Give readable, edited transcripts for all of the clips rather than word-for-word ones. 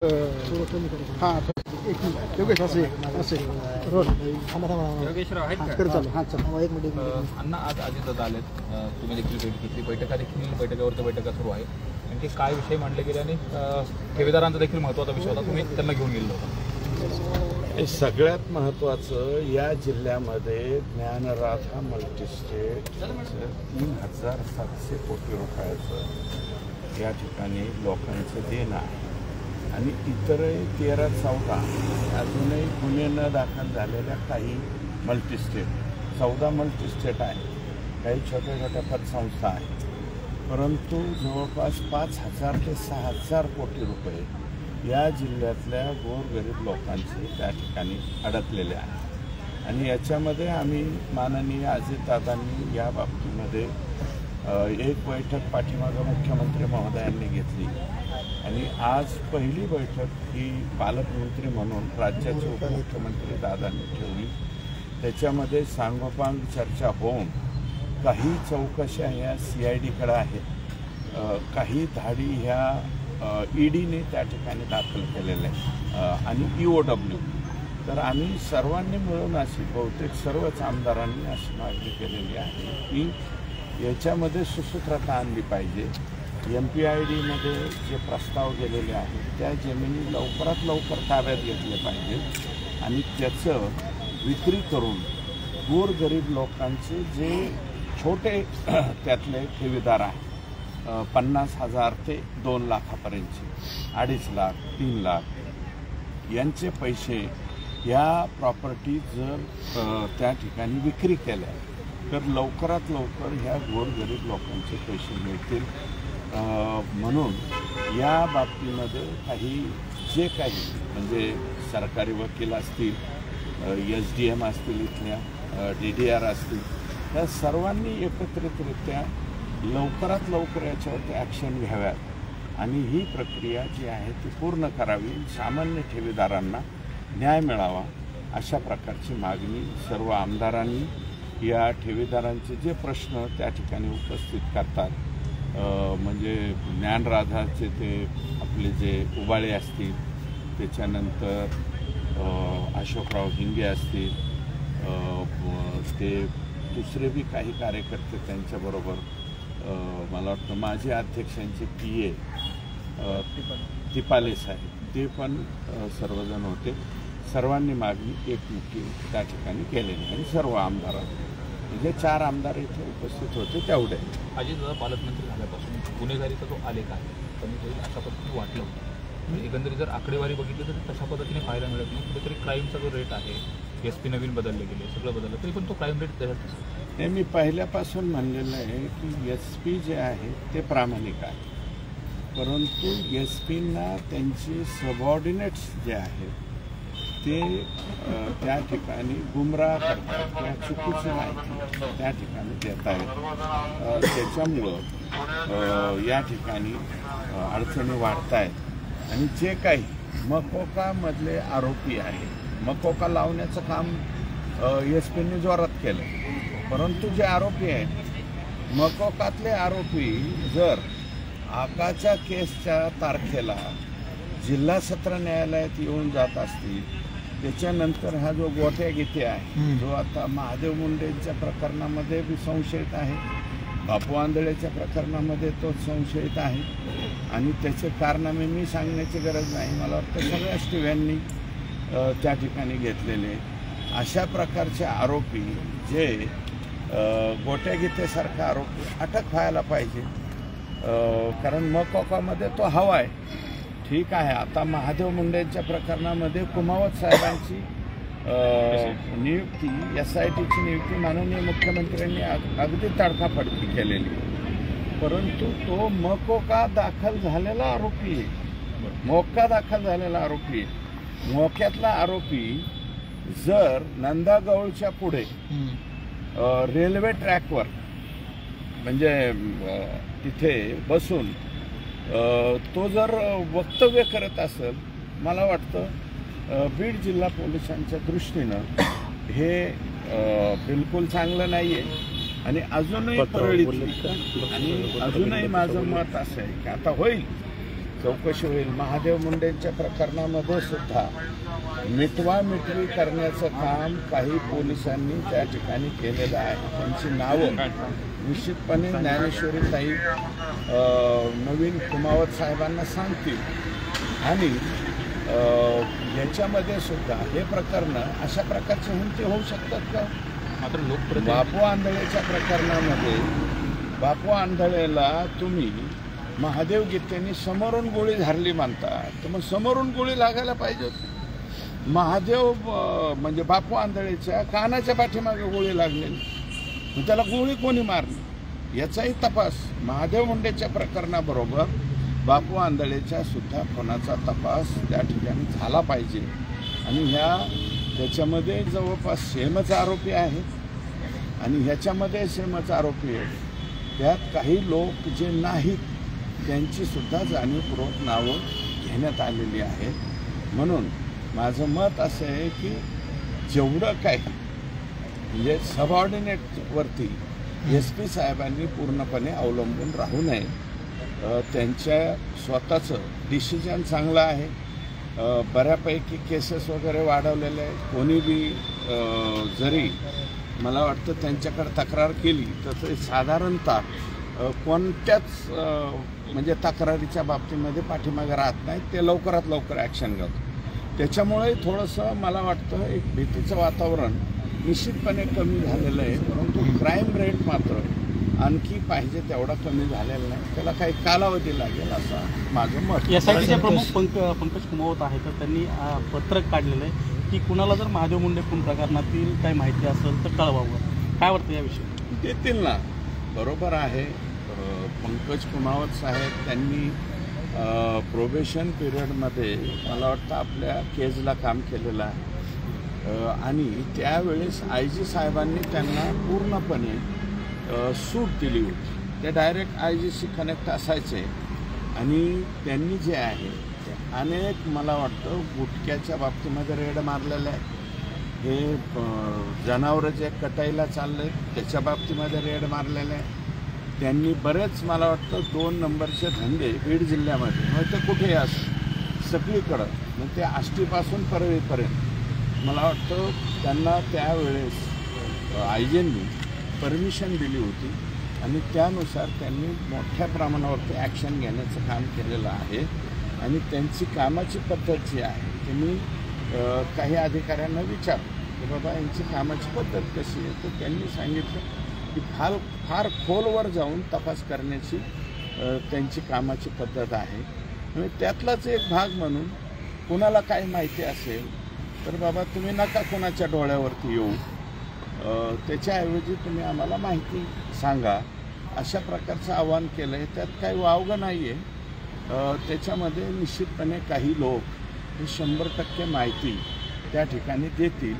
हाँ योगेश असे रोड अण्णा आज अजितदादा आलेत, तुम्ही देखील भेट घेतली, बैठका देखील बैठकावरती बैठका सुरू आहे आणि ते काय विषय मांडले गेले आणि ठेवीदारांचा देखील महत्त्वाचा विषय होता, तुम्ही त्यांना घेऊन गेलो होता। सगळ्यात महत्त्वाचं या जिल्ह्यामध्ये ज्ञानराधा मल्टीस्टेट 3700 कोटी रुपयाचं या ठिकाणी लोकांचं देणं आहे आणि इतरही 13-14 अजूनही गुन्हे न दाखल झालेल्या काही मल्टीस्टेट 14 मल्टीस्टेट आहे, काही छोट्या छोट्या पतसंस्था आहेत, परंतु जवळपास 5000 ते 6000 कोटी रुपये या जिल्ह्यातल्या गोरगरीब लोकांचे त्या ठिकाणी अडकलेले आहे आणि याच्यामध्ये आम्ही माननीय अजितदादांनी या बाबतीमध्ये एक बैठक पाठीमागं मुख्यमंत्री महोदयांनी घेतली आणि आज पहिली बैठक ही पालकमंत्री म्हणून राज्याचे उपमुख्यमंत्री दादांनी ठेवली। त्याच्यामध्ये सांगोपांग चर्चा होऊन काही चौकशा ह्या CIDकडे आहेत, काही धाडी ह्या EDने त्या ठिकाणी दाखल केलेल्या आहेत आणि EOW। तर आम्ही सर्वांनी मिळून अशी बहुतेक सर्वच आमदारांनी अशी मागणी केलेली आहे की याच्यामध्ये सुसूत्रता आणली पाहिजे। MPIDमध्ये जे प्रस्ताव गेलेले आहेत त्या जमिनी लवकरात लवकर ताब्यात घेतले पाहिजेत आणि त्याचं विक्री करून गोरगरीब लोकांचे जे छोटे त्यातले ठेवीदार आहेत 50,000 ते 2 लाखापर्यंतचे 2.5 लाख 3 लाख यांचे पैसे या प्रॉपर्टी जर त्या ठिकाणी विक्री केल्या तर लवकरात लवकर ह्या गोरगरीब लोकांचे पैसे मिळतील। म्हणून या बाबतीमध्ये जे काही म्हणजे सरकारी वकील असतील, SDM असतील, इथल्या DDR असतील, त्या सर्वांनी एकत्रितरित्या लवकरात लवकर याच्यावरती ॲक्शन घ्याव्यात आणि ही प्रक्रिया जी आहे ती पूर्ण करावी, सामान्य ठेवीदारांना न्याय मिळावा अशा प्रकारची मागणी सर्व आमदारांनी या ठेवीदारांचे जे प्रश्न त्या ठिकाणी उपस्थित करतात, म्हणजे ज्ञानराधाचे ते आपले जे उबाळे असतील, त्याच्यानंतर अशोकराव हिंगे असतील, ते दुसरे बी काही कार्यकर्ते त्यांच्याबरोबर, मला वाटतं माजी अध्यक्षांचे PA तिपाले साहेब ते पण सर्वजण होते। सर्वांनी मागणी एकमुखी त्या ठिकाणी केलेली आणि सर्व आमदारांनी म्हणजे 4 आमदार इथे उपस्थित होते तेवढे। अजितदादा पालकमंत्री झाल्यापासून गुन्हेगारीचा जो आलेख आहे कमी होईल अशा पद्धतीने वाटलं होतं, म्हणजे एकंदरीत जर आकडेवारी बघितली तर तशा पद्धतीने पाहायला मिळत नाही। कुठेतरी क्राईमचा जो रेट आहे SP नवीन बदलले गेले, सगळं बदललं तरी पण तो क्राईम रेट त्याच्यात हे मी पहिल्यापासून म्हणलेलं आहे की SP जे आहे ते प्रामाणिक आहे, परंतु SPंना त्यांचे सबऑर्डिनेट्स जे आहेत ते त्या ठिकाणी गुमराह करतात किंवा चुकीची माहिती त्या ठिकाणी देत आहेत। त्याच्यामुळं या ठिकाणी अडचणी वाढत आहेत आणि जे काही मकोकामधले आरोपी आहे, मकोका लावण्याचं काम SPंनी जोरात केलं, परंतु जे आरोपी आहेत मकोकातले आरोपी जर आकाच्या केसच्या तारखेला जिल्हा सत्र न्यायालयात येऊन जात असतील, त्याच्यानंतर हा जो गोट्या गीते आहे जो आता महादेव मुंडेंच्या प्रकरणामध्ये बी संशयित आहे, बापू आंधळेच्या प्रकरणामध्ये तो संशयित आहे आणि त्याचे कारनामे मी सांगण्याची गरज नाही, मला वाटतं सगळ्याच टीव्यांनी त्या ठिकाणी घेतलेले अशा प्रकारचे आरोपी जे गोट्या गीतेसारखा आरोपी अटक व्हायला पाहिजे, कारण मकोकामध्ये तो हवा आहे। ठीक आहे, आता महादेव मुंडेंच्या प्रकरणामध्ये कुमावत साहेबांची नियुक्ती SITची नियुक्ती माननीय मुख्यमंत्र्यांनी अगदी तडकाफडकी केलेली, परंतु तो मकोका दाखल झालेला आरोपी आहे, मोक्का दाखल झालेला आरोपी आहे। मोक्यातला आरोपी जर नंदागौळच्या पुढे रेल्वे ट्रॅकवर म्हणजे तिथे बसून तो जर वक्तव्य करत असेल, मला वाटतं बीड जिल्हा पोलिसांच्या दृष्टीनं हे बिलकुल चांगलं नाही आहे आणि अजूनही परळीतली आणि अजूनही माझं मत असं आहे की आता होईल चौकशी होईल. महादेव मुंडेंच्या प्रकरणामध्ये सुद्धा मिटवामिटवी करण्याचं काम काही पोलिसांनी त्या ठिकाणी केलेलं आहे. त्यांची नावं निश्चितपणे ज्ञानेश्वरीताई नवीन कुमावत साहेबांना सांगतील आणि याच्यामध्ये सुद्धा हे प्रकरण अशा प्रकारचे हुंते होऊ शकतात का? मात्र लोकप्रतिनिधी बापू आंधळेच्या प्रकरणामध्ये बापू आंधळेला तुम्ही महादेव गीतेने समोरून गोळी झारली म्हणता, तर मग समोरून गोळी लागायला पाहिजे होती. महादेव म्हणजे बापू आंधळेच्या कानाच्या पाठीमागे गोळी लागलेली, त्याला गोळी कोणी मारली याचाही तपास महादेव मुंडेच्या प्रकरणाबरोबर बापू आंधळेच्या सुद्धा खुनाचा तपास त्या ठिकाणी झाला पाहिजे. आणि त्याच्यामध्ये जवळपास सेमच आरोपी आहेत आणि ह्याच्यामध्ये सेमच आरोपी आहेत. त्यात काही लोक जे नाहीत त्यांची सुद्धा जाणीवपूर्वक नावं घेण्यात आलेली आहेत. म्हणून माझं मत असं आहे की जेवढं काही म्हणजे सबऑर्डिनेटवरती SP साहेबांनी पूर्णपणे अवलंबून राहू नये. त्यांच्या स्वतःचं डिसिजन चांगलं आहे. बऱ्यापैकी केसेस वगैरे वाढवलेले आहेत. कोणी बी जरी मला वाटतं त्यांच्याकडे तक्रार केली तर ते साधारणतः कोणत्याच म्हणजे तक्रारीच्या बाबतीमध्ये पाठीमागे राहत नाहीत. ते लवकरात लवकर ॲक्शन घेतात. त्याच्यामुळे थोडंसं मला वाटतं एक भीतीचं वातावरण निश्चितपणे कमी झालेलं आहे. परंतु क्राईम रेट मात्र आणखी पाहिजे तेवढा कमी झालेला नाही. त्याला काही कालावधी लागेल असं माझं मत. SITचे प्रमुख पंकज कुमावत आहेत, तर त्यांनी पत्रक काढलेलं आहे की कुणाला जर महादेव मुंडे खून प्रकरणातील काही माहिती असेल तर कळवावं. काय वाटतं याविषयी? देतील ना, बरोबर आहे. पंकज कुमावत साहेब त्यांनी प्रोबेशन पिरियडमध्ये मला वाटतं आपल्या केजला काम केलेलं आहे आणि त्यावेळेस IG साहेबांनी त्यांना पूर्णपणे सूट दिली होती. ते डायरेक्ट IGशी कनेक्ट असायचे आणि त्यांनी जे आहे अनेक मला वाटतं गुटख्याच्या बाबतीमध्ये रेड मारलेलं आहे. हे जनावरं जे कटाईला चालले त्याच्या बाबतीमध्ये रेड मारलेलं आहे. त्यांनी बरेच मला वाटतं 2 नंबरचे धंदे बीड जिल्ह्यामध्ये मग ते कुठेही असं सगळीकडं मग ते आष्टीपासून परळीपर्यंत मला वाटतं त्यांना त्यावेळेस IGंनी परमिशन दिली होती आणि त्यानुसार त्यांनी मोठ्या प्रमाणावरती ॲक्शन घेण्याचं काम केलेलं आहे. आणि त्यांची कामाची पद्धत जी आहे ती मी काही अधिकाऱ्यांना विचारलं की बाबा यांची कामाची पद्धत कशी आहे, तर त्यांनी सांगितलं की फार खोलवर जाऊन तपास करण्याची त्यांची कामाची पद्धत आहे. म्हणजे त्यातलाच एक भाग म्हणून कुणाला काही माहिती असेल तर बाबा तुम्ही नका कोणाच्या डोळ्यावरती येऊ, त्याच्याऐवजी तुम्ही आम्हाला माहिती सांगा, अशा प्रकारचं आवाहन केलं आहे. त्यात काही वावगं नाही आहे. त्याच्यामध्ये निश्चितपणे काही लोक ही 100% माहिती त्या ठिकाणी देतील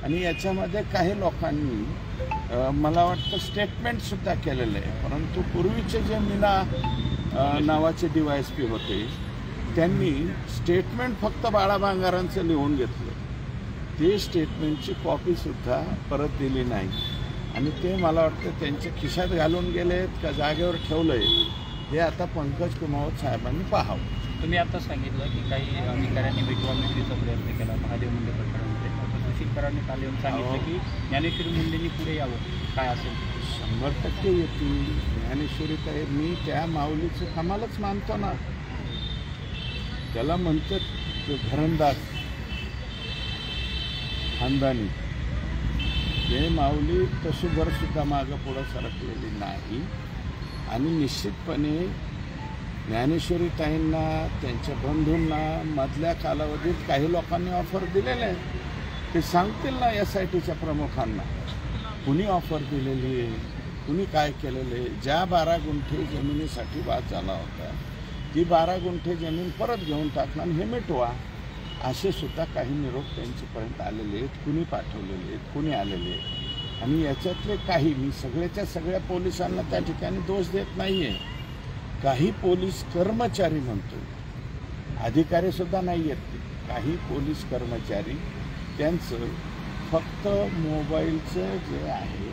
आणि याच्यामध्ये काही लोकांनी मला वाटतं स्टेटमेंटसुद्धा केलेलं आहे. परंतु पूर्वीचे जे मीना नावाचे DYSP होते त्यांनी स्टेटमेंट फक्त बाळा भांगारांचं लिहून घेतलं. ते स्टेटमेंटची कॉपीसुद्धा परत दिली नाही आणि ते मला वाटतं त्यांच्या खिशात घालून गेलेत का जागेवर ठेवलं आहे हे आता पंकज कुमावत साहेबांनी पाहावं. तुम्ही आता सांगितलं की काही अधिकाऱ्यांनी मिटवामिटवीचा प्रयत्न केला महादेव मुंडे प्रकरणामध्ये. सुशील कराडने काल येऊन सांगितलं की ज्ञानेश्वरी मुंडेंनी पुढे यावं, काय असेल 100% येतील. ज्ञानेश्वरी काय मी त्या माऊलीचं कमालच मानतो ना. त्याला म्हणतात घरंदाज खानदानी. हे माऊली तसूभरसुद्धा मागं पुढं सरकलेली नाही आणि निश्चितपणे ज्ञानेश्वरीताईंना त्यांच्या बंधूंना मधल्या कालावधीत काही लोकांनी ऑफर दिलेले आहे. ते सांगतील ना SITच्या प्रमुखांना कुणी ऑफर दिलेली आहे, कुणी काय केलेलं आहे. ज्या 12 गुंठे जमिनीसाठी वाद झाला होता ती 12 गुंठे जमीन परत घेऊन टाकणार हे मिटवा, असे सुद्धा काही निरोप त्यांच्यापर्यंत आलेले आहेत. कुणी पाठवलेले आहेत, कुणी आलेले आहेत. आणि याच्यातले काही मी सगळ्याच्या सगळ्या पोलिसांना त्या ठिकाणी दोष देत नाही आहे. काही पोलीस कर्मचारी म्हणतो, अधिकारीसुद्धा नाही आहेत. काही पोलीस कर्मचारी त्यांचं फक्त मोबाईलचं जे आहे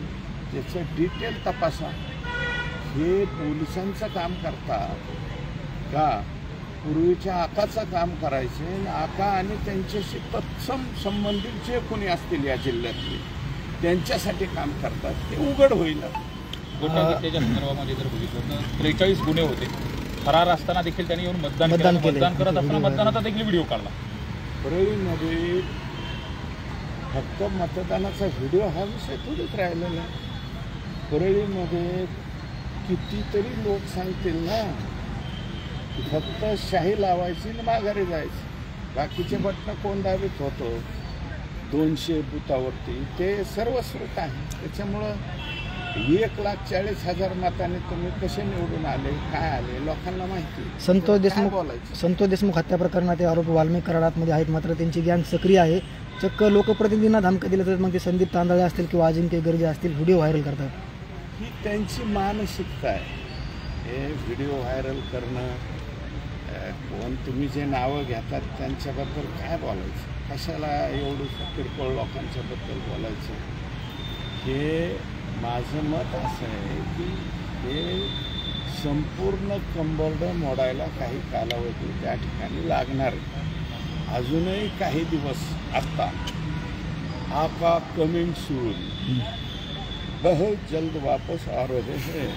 त्याचं डिटेल तपासा, हे पोलिसांचं काम करतात का पूर्वीच्या आकाचं काम करायचे आणि आका आणि त्यांच्याशी तत्सम संबंधित जे कोणी असतील या जिल्ह्यातले त्यांच्यासाठी काम करतात ते उघड होईल. गोटागट्ट्याच्या संदर्भामध्ये जर बघितलं तर 43 गुन्हे होते. फरार असताना देखील त्यांनी येऊन मतदान केलं. मतदान करत असताना मतदानाचा देखील व्हिडिओ काढला. परळीमध्ये फक्त मतदानाचा व्हिडिओ हा विषय थोडीच राहिलेला आहे. परळीमध्ये कितीतरी लोक सांगतील ना की फक्त शाही लावायची आणि माघारी जायची. बाकीचे बटणं कोण दाबीत होतो 200 बुथावरती ते सर्व सुरत आहे. त्याच्यामुळं 1,40,000 मतांनी तुम्ही कसे निवडून आले काय आले लोकांना माहिती. संतोष देशमुख हत्या प्रकरणात आरोपी वाल्मिक कराडामध्ये आहेत, मात्र त्यांची गँग सक्रिय आहे. चक्क लोकप्रतिनिधींना धमक्या दिल्या तर मग ते संदीप तांदळे असतील किंवा अजिंक्य गर्जे असतील व्हिडिओ व्हायरल करतात. ही त्यांची मानसिकता आहे. हे व्हिडिओ व्हायरल करणं कोण तुम्ही जे नावं घेतात त्यांच्याबद्दल काय बोलायचं, कशाला एवढं किरकोळ लोकांच्याबद्दल बोलायचं. हे माझं मत असं आहे की हे संपूर्ण कंबरड मोडायला काही कालावधी त्या ठिकाणी लागणार आहे. अजूनही काही दिवस आत्ता आका कमिंग सून बहुत जल्द वापस आ रहे हैं.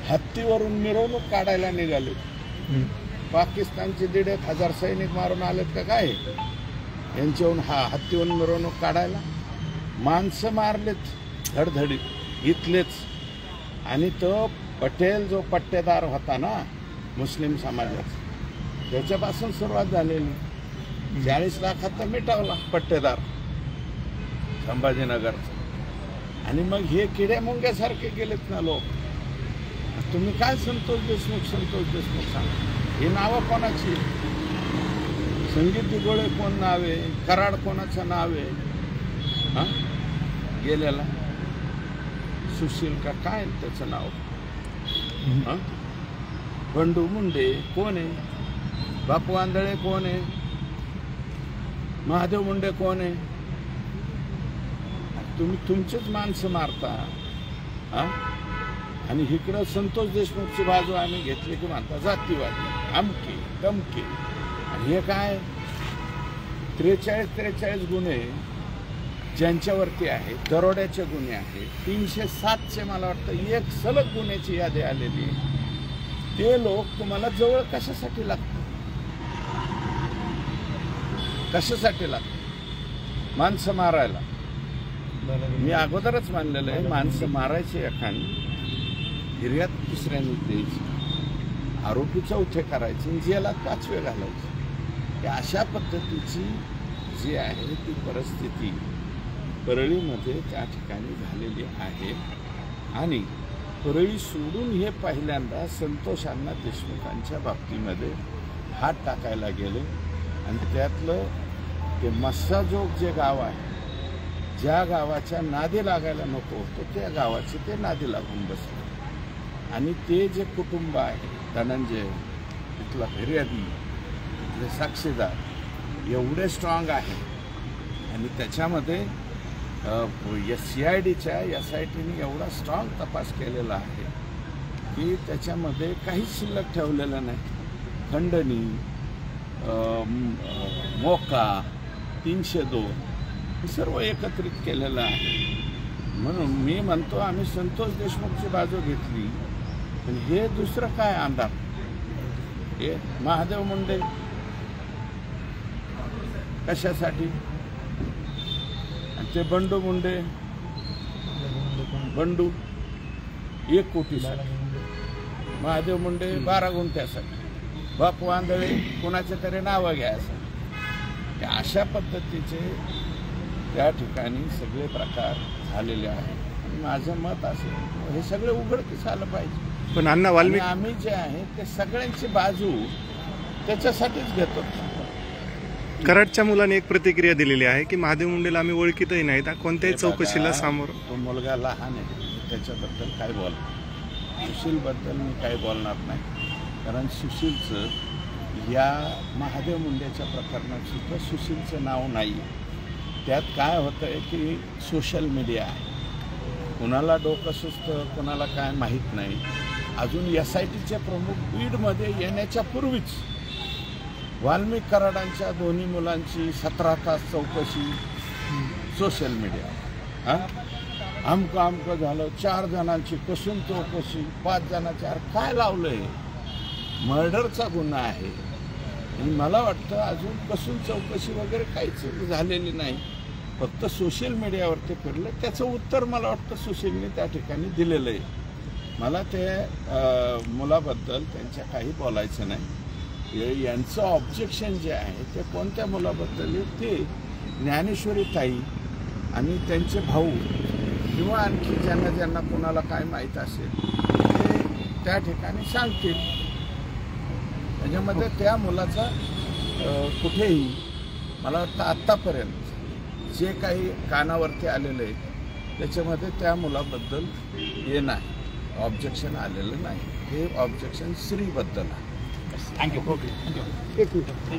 हत्तीवरून मिरवणूक काढायला निघाले. पाकिस्तानचे 1,500 सैनिक मारून आलेत का काय यांच्याहून हत्तीवरून मिरवणूक काढायला. माणसं मारलेत धडधडीत इथलेच. आणि तो पटेल जो पट्टेदार होता ना मुस्लिम समाजाचा त्याच्यापासून सुरुवात झालेली. 40 लाखात तर मिटवला पट्टेदार संभाजीनगरचा. आणि मग हे किड्या मुंग्यासारखे गेलेत ना लोक. तुम्ही काय संतोष देशमुख सांगा. ही नावं कोणाची. संगीत दिगोळे कोण नाव आहे, कराड कोणाचं नाव आहे. हां गेलेला सुशील का काय त्याचं नाव. हां बंडू मुंडे कोण आहे, बापू आंधळे कोण आहे, महादेव मुंडे कोण आहे. तुम्ही तुमचेच माणसं मारता. हां आणि इकडं संतोष देशमुखची बाजू आम्ही घेतली की म्हणता जातीवादी अमके दमके. आणि हे काय 43 गुन्हे ज्यांच्यावरती आहे, दरोड्याचे गुन्हे आहेत, 307चे मला वाटतं एक सलग गुन्ह्याची यादी आलेली आहे. ते लोक तुम्हाला जवळ कशासाठी लागतात, कशासाठी लागतात. माणसं मारायला. मी अगोदरच मानलेलं आहे माणसं मारायची एखादी हिर्यात दुसऱ्यांनी द्यायची, आरोपी चौथे करायचे, जेलात 5वे घालायचे. अशा पद्धतीची जी आहे ती परिस्थिती परळीमध्ये त्या ठिकाणी झालेली आहे. आणि परळी सोडून हे पहिल्यांदा संतोषांना देशमुखांच्या बाबतीमध्ये हात टाकायला गेले. आणि त्यातलं ते मस्साजोग जे गाव आहे, ज्या गावाच्या नादी लागायला नको होतं त्या गावाचे ते नादी लागून बसले. आणि ते जे कुटुंब आहे धनंजय तिथला फिर्यादी तिथले साक्षीदार एवढे स्ट्रॉंग आहे. आणि त्याच्यामध्ये CIDच्या SITने एवढा स्ट्रॉंग तपास केलेला आहे की त्याच्यामध्ये काहीच शिल्लक ठेवलेलं नाही. खंडणी मोका 302 हे सर्व एकत्रित केलेलं आहे. म्हणून मी म्हणतो आम्ही संतोष देशमुखची बाजू घेतली. पण हे दुसरं काय आमदार हे महादेव मुंडे कशासाठी. आणि ते बंडू मुंडे बंडू 1 कोटीसाठी, महादेव मुंडे 12 गुंठ्यासाठी, बापू आंधळे कोणाच्या तरी नावं घ्यायसाठी. अशा पद्धतीचे त्या ठिकाणी सगळे प्रकार झालेले आहेत. माझं मत असेल हे सगळे उघडकीस आलं पाहिजे. पण अण्णा वाल्मिक आम्ही जे आहे ते सगळ्यांची बाजू त्याच्यासाठीच घेतो. कराडच्या मुलाने एक प्रतिक्रिया दिलेली आहे की महादेव मुंडेला आम्ही ओळखीतही नाहीत, कोणत्याही चौकशीला सामोर. तो मुलगा लहान आहे त्याच्याबद्दल काय बोलणार. सुशीलबद्दल मी काही बोलणार नाही. कारण सुशीलचं या महादेव मुंडेच्या प्रकरणात सुद्धा सुशीलचं नाव नाही आहे. त्यात काय होतं आहे की सोशल मीडिया आहे, कुणाला डोकं सुचतं कुणाला काय माहीत नाही. अजून SITचे प्रमुख बीडमध्ये येण्याच्या पूर्वीच वाल्मिक कराडांच्या दोन्ही मुलांची 17 तास चौकशी सोशल मीडिया. अमकं झालं, 4 जणांची कसून चौकशी, 5 जणांची. काय लावलंय? मर्डरचा गुन्हा आहे आणि मला वाटतं अजून कसून चौकशी वगैरे काहीच झालेली नाही, फक्त सोशल मीडियावरती फिरलं. त्याचं उत्तर मला वाटतं सुशीलने त्या ठिकाणी दिलेलं आहे. मला ते मुलाबद्दल त्यांच्या काही बोलायचं नाही. यांचं ऑब्जेक्शन जे आहे ते कोणत्या मुलाबद्दल आहे ते ज्ञानेश्वरी ताई आणि त्यांचे भाऊ किंवा आणखी ज्यांना कोणाला काय माहीत असेल ते त्या ठिकाणी सांगतील. त्याच्यामध्ये त्या मुलाचा कुठेही मला वाटतं आत्तापर्यंत जे काही कानावरती आलेलं आहे त्याच्यामध्ये त्या मुलाबद्दल हे नाही, ऑब्जेक्शन आलेलं नाही. हे ऑब्जेक्शन श्रीबद्दल आहे. थँक्यू. एक मिनिट.